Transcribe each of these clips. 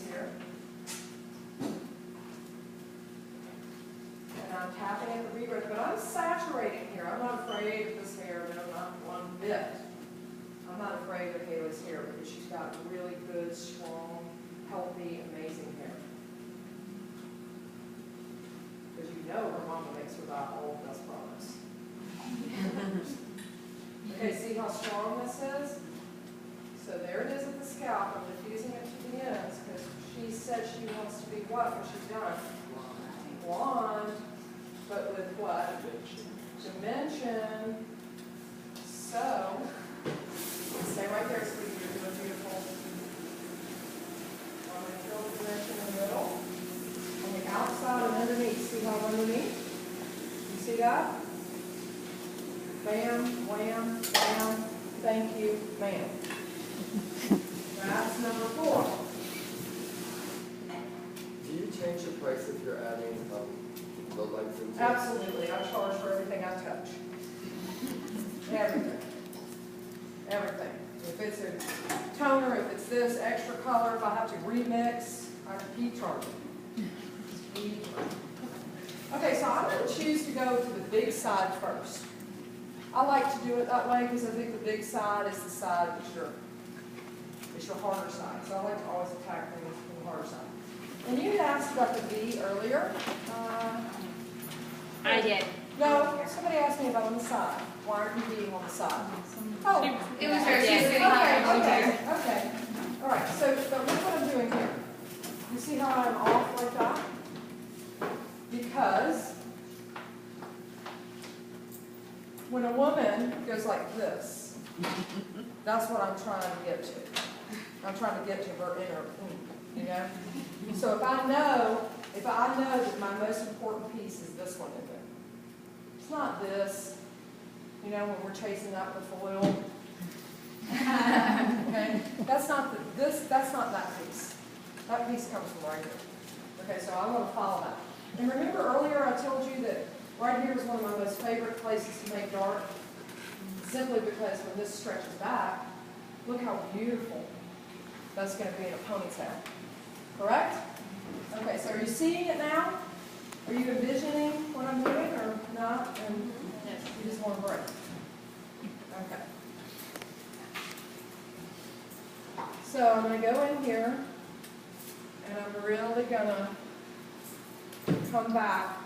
here. And I'm tapping at the regrowth, but I'm saturating here. I'm not afraid of this hair, no, not one bit. I'm not afraid of Haley's hair because she's got really good, strong, healthy, amazing hair. Because you know her mama makes her buy all of those products. Okay, see how strong this is? So there it is at the scalp. I'm diffusing it to the ends because she said she wants to be what when she's done? Blonde, but with what? Dimension. So, stay right there, sweetie. You're doing beautiful. I'm going to fill the dimension in the middle. On the outside and underneath. See how underneath? You see that? Bam, wham, bam. Thank you, ma'am. That's number 4. Do you change the price if you're adding low lights into it? Absolutely. I charge for everything I touch. Everything. Everything. If it's a toner, if it's this, extra color, if I have to remix, I can keep charging. Okay, so I'm going to choose to go to the big side first. I like to do it that way because I think the big side is the side that's your harder side. So I like to always attack things from the harder side. And you had asked about the V earlier. I did. No, somebody asked me about on the side. Why are you being on the side? Oh, It was her. She was sitting okay. there. All right, so look what I'm doing here. You see how I'm off like that? Because when a woman goes like this, that's what I'm trying to get to. I'm trying to get to her inner, you know? So if I know that my most important piece is this one in there. It's not this, you know, when we're chasing out the foil. Okay? That's not that piece. That piece comes from right here. Okay, so I'm going to follow that. And remember earlier I told you that right here is one of my most favorite places to make dark, simply because when this stretches back, look how beautiful that's going to be in a ponytail. Correct? Okay, so are you seeing it now? Are you envisioning what I'm doing or not? And you just want to break. Okay. So I'm going to go in here and I'm really going to come back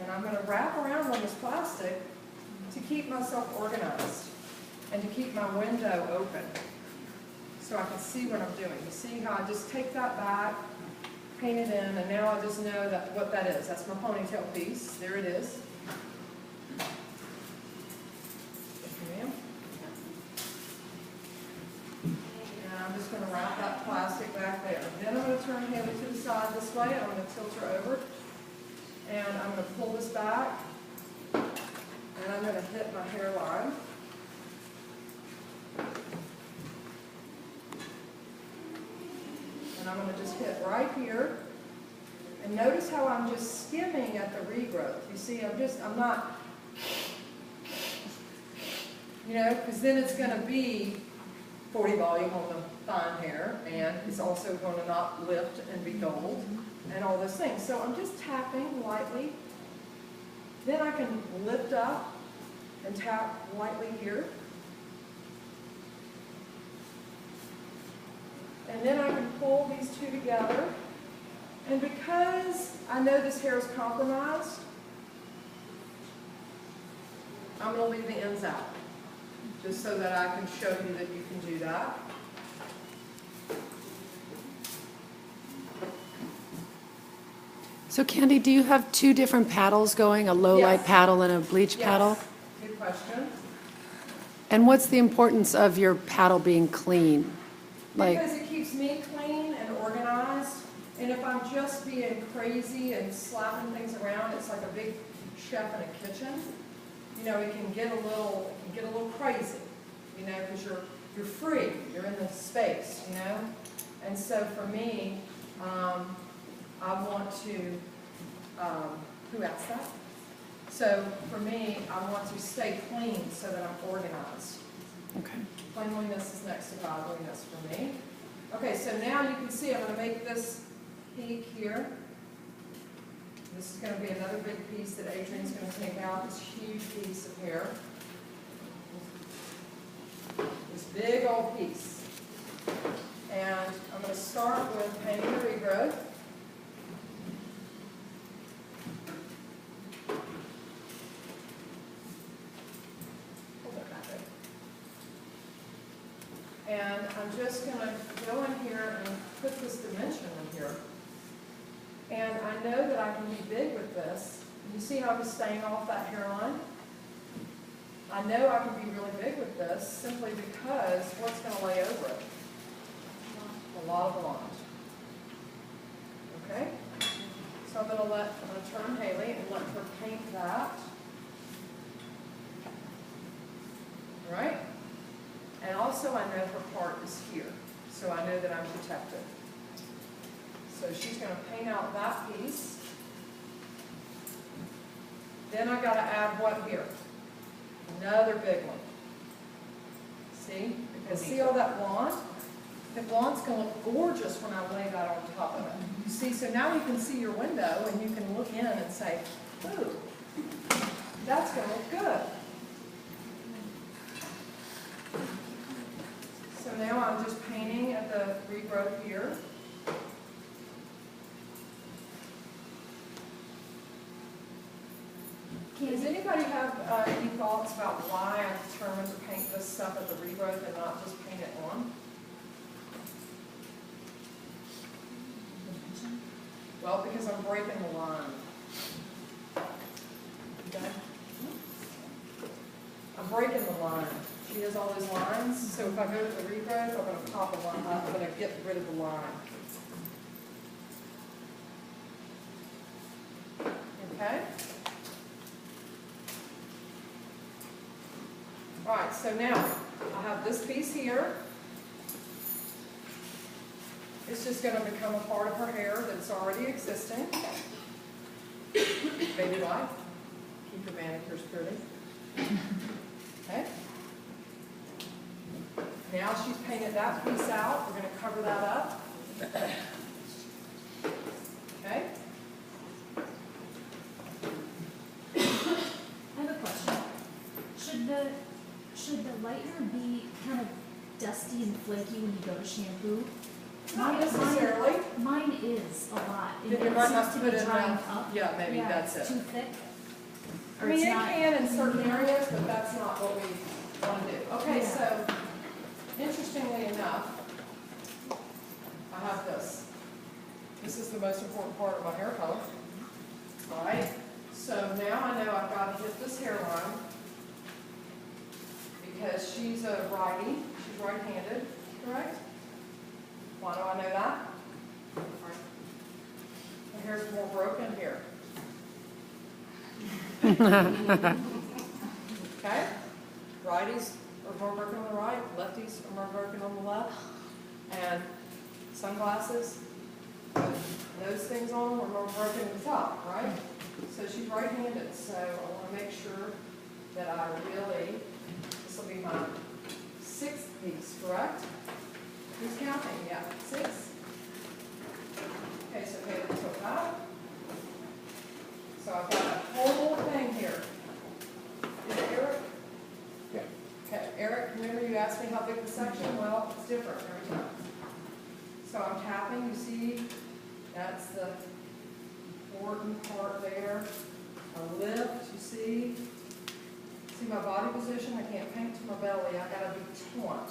and I'm going to wrap around on this plastic to keep myself organized and to keep my window open so I can see what I'm doing. You see how I just take that back, paint it in, and now I just know what that is. That's my ponytail piece. There it is. Yes, ma'am. And I'm just going to wrap that plastic back there. Then I'm going to turn Haley to the side this way. I'm going to tilt her over. And I'm going to pull this back. And I'm going to hit my hairline. And I'm going to just hit right here. And notice how I'm just skimming at the regrowth. You see, I'm not, you know, because then it's going to be 40 volume on the fine hair, and it's also going to not lift and be dulled, and all those things. So I'm just tapping lightly. Then I can lift up and tap lightly here. And then I can pull these two together. And because I know this hair is compromised, I'm going to leave the ends out, just so that I can show you that you can do that. So Candy, do you have two different paddles going, a low light paddle and a bleach paddle? Good question. And what's the importance of your paddle being clean? Because it keeps me clean and organized. And if I'm just being crazy and slapping things around, it's like a big chef in a kitchen. You know, it can get a little crazy, you know, because you're free, you're in the space, you know. And so for me, I want to, who asked that? So for me, I want to stay clean so that I'm organized. Okay. Cleanliness is next to godliness for me. Okay, so now you can see I'm going to make this peak here. This is going to be another big piece that Adrian's going to take out, this huge piece of hair. This big old piece. And I'm going to start with painting the regrowth. And I'm just going to go in here and put this dimension in here. And I know that I can be big with this. You see how I'm staying off that hairline? I know I can be really big with this simply because what's going to lay over it? A lot of blonde. Okay? So I'm going to turn Haley and let her paint that. All right? And also I know her part is here, so I know that I'm protected. So she's going to paint out that piece. Then I got to add what here? Another big one. See? Because see all that blonde? The blonde's going to look gorgeous when I lay that on top of it. You see, so now you can see your window and you can look in and say, ooh, that's going to look good. So now I'm just painting at the regrowth here. Does anybody have any thoughts about why I determined to paint this stuff at the regrowth and not just paint it on? Well, because I'm breaking the line. Okay? I'm breaking the line. She has all those lines, so if I go to the regrowth, I'm going to pop a line up. I'm going to get rid of the line. Okay? All right, so now I have this piece here. It's just going to become a part of her hair that's already existing. Baby wife, keep your manicures pretty. Okay? Now she's painted that piece out. We're going to cover that up. Okay? I have a question. Should the lightener be kind of dusty and flaky when you go to shampoo? Not necessarily. Mine is a lot. Then you might have to put it in drying the, up. yeah, maybe that's It's it. too thick. I Or mean, it's it not- can in certain areas, but that's not what we want to do. Okay, Yeah. so interestingly enough, I have this. This is the most important part of my hair color. All right, so now I know I've got to hit this hairline because she's a righty. She's right-handed, correct? Why do I know that? My hair's more broken here. Okay? Righties are more broken on the right, lefties are more broken on the left. And sunglasses, with those things on, are more broken at the top, right? So she's right-handed, so I want to make sure that I really, this will be my 6th piece, correct? Who's counting? Yeah, 6. Okay, so pay the took that. So I've got a whole thing here. Is it Eric? Yeah. Okay, Eric, remember you asked me how big the section? Well, it's different every time. So I'm tapping, you see, that's the important part there. I lift, you see. See my body position? I can't paint to my belly. I gotta be taut.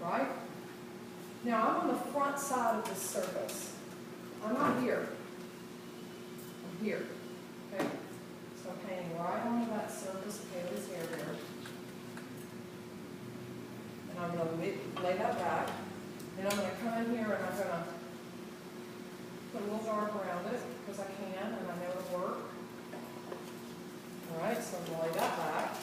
Right? Now I'm on the front side of this surface. I'm not here. I'm here. Okay? So I'm painting right onto that surface of Haley's hair there. And I'm going to lay that back. Then I'm going to come in here and I'm going to put a little dark around it because I can and I know it'll work. All right, so I'm going to lay that back.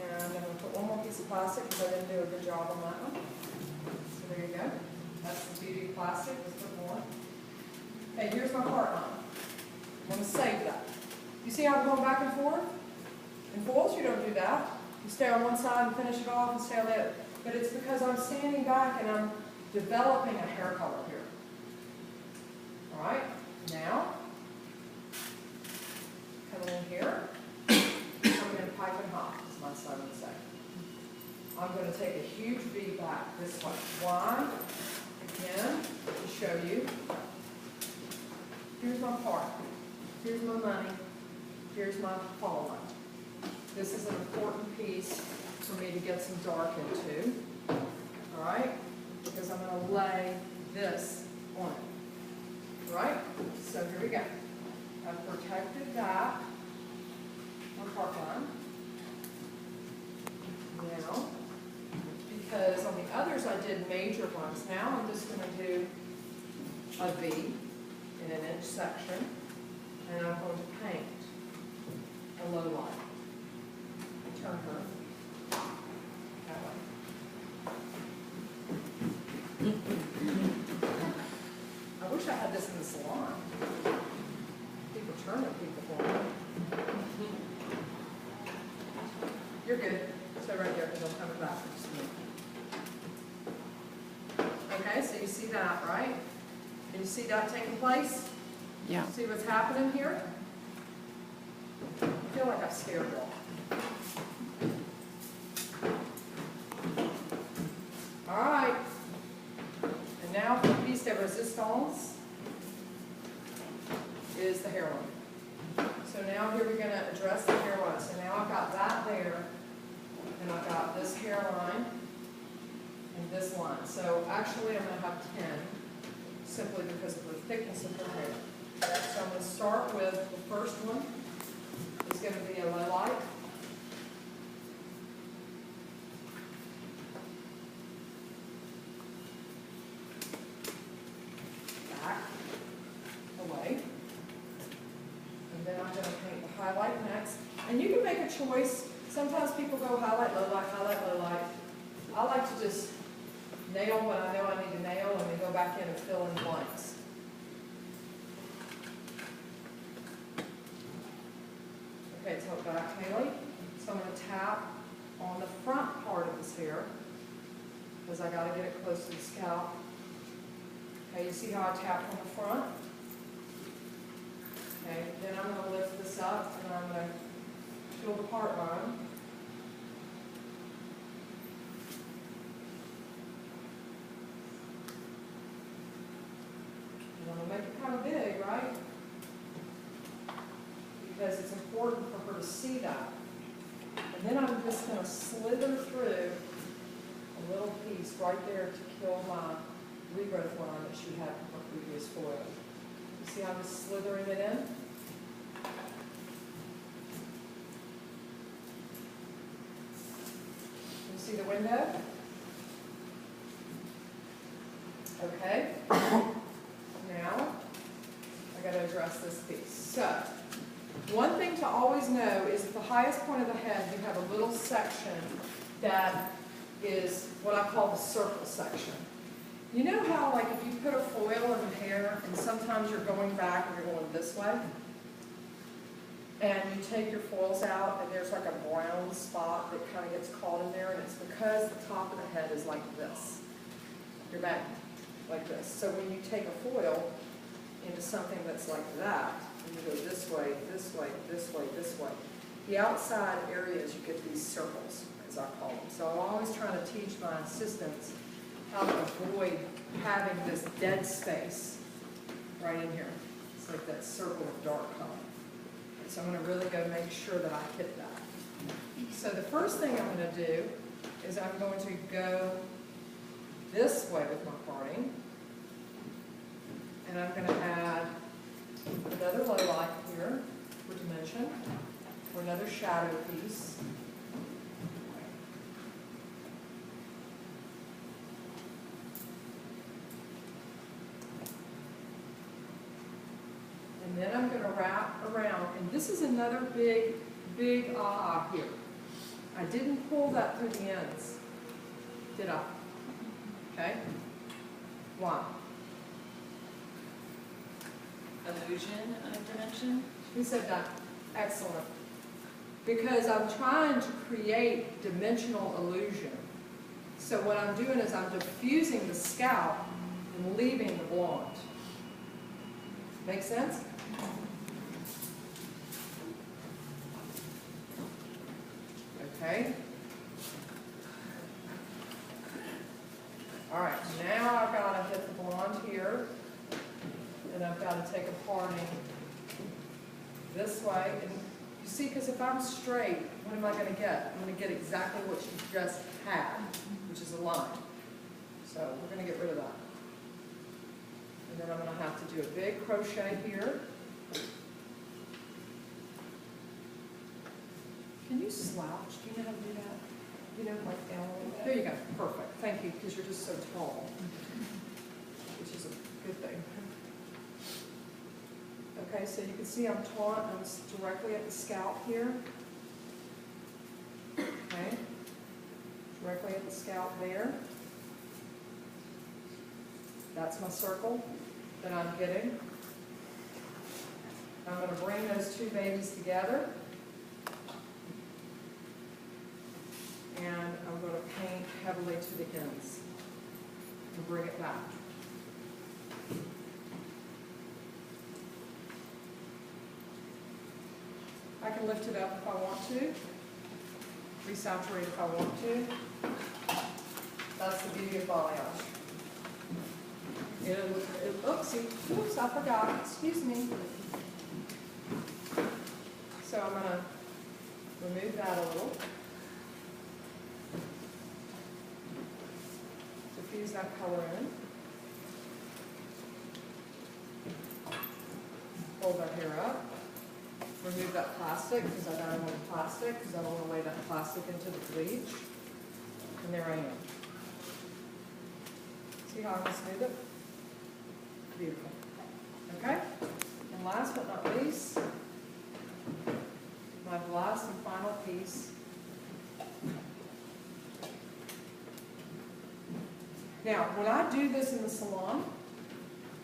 And I'm going to put one more piece of plastic because I didn't do a good job on that one. So there you go. That's the beauty of plastic. Let's put more. Okay, here's my part line. I'm going to save that. You see how I'm going back and forth? In foils, you don't do that. You stay on one side and finish it off and stay on the other. But it's because I'm standing back and I'm developing a hair color here. All right, now, coming in here, coming in pipe and hop, as my son would say. I'm going to take a huge V back this way. Why? Again, to show you. Here's my part. Here's my money. Here's my follow line. This is an important piece for me to get some dark into. All right? Because I'm going to lay this on it. All right? So here we go. I've protected that on part line. Now, because on the others I did major ones, now I'm just going to do a V in an inch section, and I'm going to paint a low line. Turn her that way. I wish I had this in the salon. People turn it people for me. You're good. Stay right there because I'm coming back. Okay, so you see that, right? Can you see that taking place? Yeah. See what's happening here? I feel like I've scared you all. All right. And now the piece de resistance is the hairline. So now here we're going to address the hairline. So now I've got that there, and I've got this hairline and this line. So actually I'm going to have 10, simply because of the thickness of her hair. So I'm going to start with the first one. It's going to be a low light. Back, away. And then I'm going to paint the highlight next. And you can make a choice. Sometimes people go highlight, low light, highlight, low light. I like to just nail what I know I need to nail and then go back in and fill in blanks. Okay, tilt back, Haley. So I'm going to tap on the front part of this hair because I got to get it close to the scalp. Okay, you see how I tapped on the front? Okay, then I'm going to lift this up and I'm going to fill the part line. And I'm going to make it kind of big, right? Because it's important for her to see that. And then I'm just going to slither through a little piece right there to kill my regrowth line that she had from her previous foil. You see how I'm just slithering it in? You see the window? Okay. Now, I got to address this piece. So, one thing to always know is at the highest point of the head, you have a little section that is what I call the circle section. You know how, like, if you put a foil in the hair and sometimes you're going back and you're going this way, and you take your foils out and there's like a brown spot that kind of gets caught in there, and it's because the top of the head is like this. Your back like this. So when you take a foil into something that's like that, and you go this way, this way, this way, this way, the outside areas you get these circles, as I call them. So I'm always trying to teach my assistants how to avoid having this dead space right in here. It's like that circle of dark color. And so I'm going to really go make sure that I hit that. So the first thing I'm going to do is I'm going to go this way with my parting. And I'm going to add another low light here for dimension, or another shadow piece. And then I'm going to wrap around, and this is another big, big aha here. I didn't pull that through the ends, did I? Okay? Why? Illusion of dimension? Who said that? Excellent. because I'm trying to create dimensional illusion. So what I'm doing is I'm diffusing the scalp and leaving the blonde. Make sense? Okay. All right, now I've got to hit the blonde here, and I've got to take a parting this way. And you see, because if I'm straight, what am I going to get? I'm going to get exactly what you just had, which is a line. So we're going to get rid of that. And then I'm going to have to do a big crochet here. Can you slouch? Do you know how to do that? You know, like down a little bit? There you go. Perfect. Thank you, because you're just so tall, which is a good thing. Okay, so you can see I'm directly at the scalp here. Okay, directly at the scalp there. That's my circle that I'm getting. I'm going to bring those two babies together. And I'm going to paint heavily to the ends and bring it back. I can lift it up if I want to, resaturate if I want to. That's the beauty of balayage. Oops, I forgot, excuse me. So I'm going to remove that a little. Diffuse that color in. Hold that hair up. Remove that plastic, because I don't want plastic, because I don't want to lay that plastic into the bleach. And there I am. See how I'm going to smooth it? Beautiful. Okay? And last but not least, my last and final piece. Now, when I do this in the salon,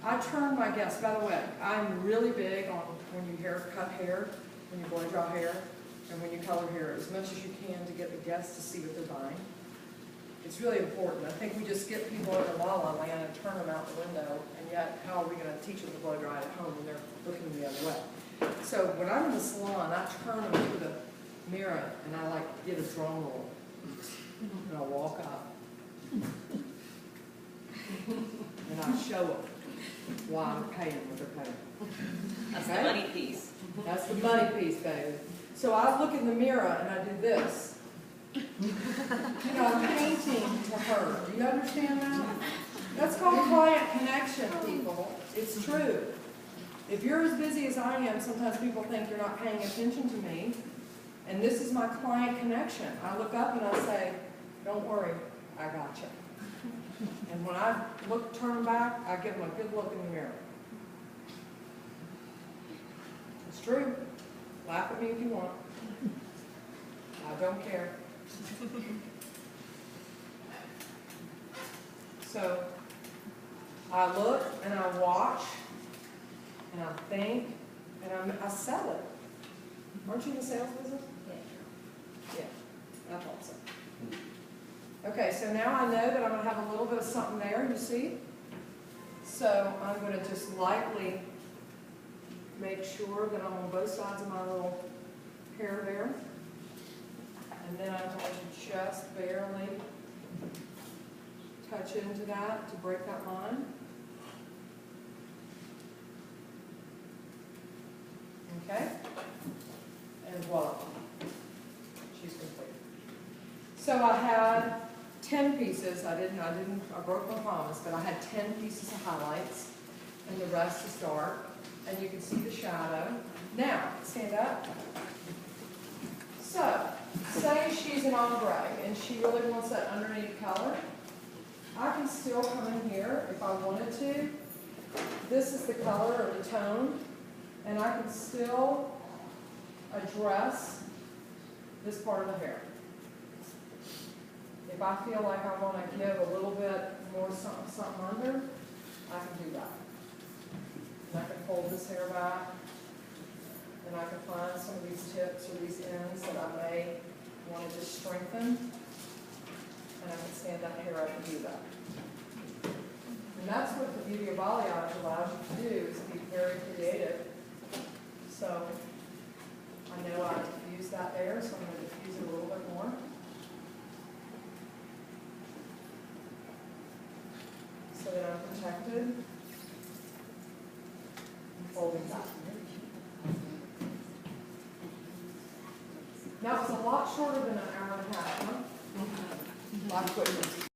I turn my guests. By the way, I'm really big on when you cut hair, when you blow dry hair, and when you color hair, as much as you can to get the guests to see what they're buying. It's really important. I think we just get people over la-la land and turn them out the window, and yet how are we going to teach them to blow dry at home when they're looking the other way? So when I'm in the salon, I turn them to the mirror, and I like get a drum roll, and I walk up. And I show them why I'm paying what they're paying. That's the money piece. That's the money piece, baby. So I look in the mirror and I do this. You know, I'm painting to her. Do you understand that? That's called client connection, people. It's true. If you're as busy as I am, sometimes people think you're not paying attention to me. And this is my client connection. I look up and I say, don't worry, I got you. And when I turn back, I give them a good look in the mirror. It's true. Laugh at me if you want. I don't care. So I look and I watch and I think and I sell it. Aren't you in the sales business? Yeah, I thought so. Okay, so now I know that I'm going to have a little bit of something there, you see? So I'm going to just lightly make sure that I'm on both sides of my little hair there. And then I'm going to just barely touch into that to break that line. Okay? And voila. She's complete. So I had 10 pieces. I broke my promise, but I had 10 pieces of highlights, and the rest is dark, and you can see the shadow. Now, stand up. So, say she's an ombre, and she really wants that underneath color. I can still come in here if I wanted to. This is the color or the tone, and I can still address this part of the hair. If I feel like I want to give a little bit more something under, I can do that. And I can fold this hair back and I can find some of these tips or these ends that I may want to just strengthen, and I can stand up here, I can do that. And that's what the beauty of balayage allows you to do, is be very creative. So I know I diffused that there, so I'm going to diffuse it a little bit more. So that I'm protected and folding back. That was a lot shorter than an hour and a half, huh? A lot quicker.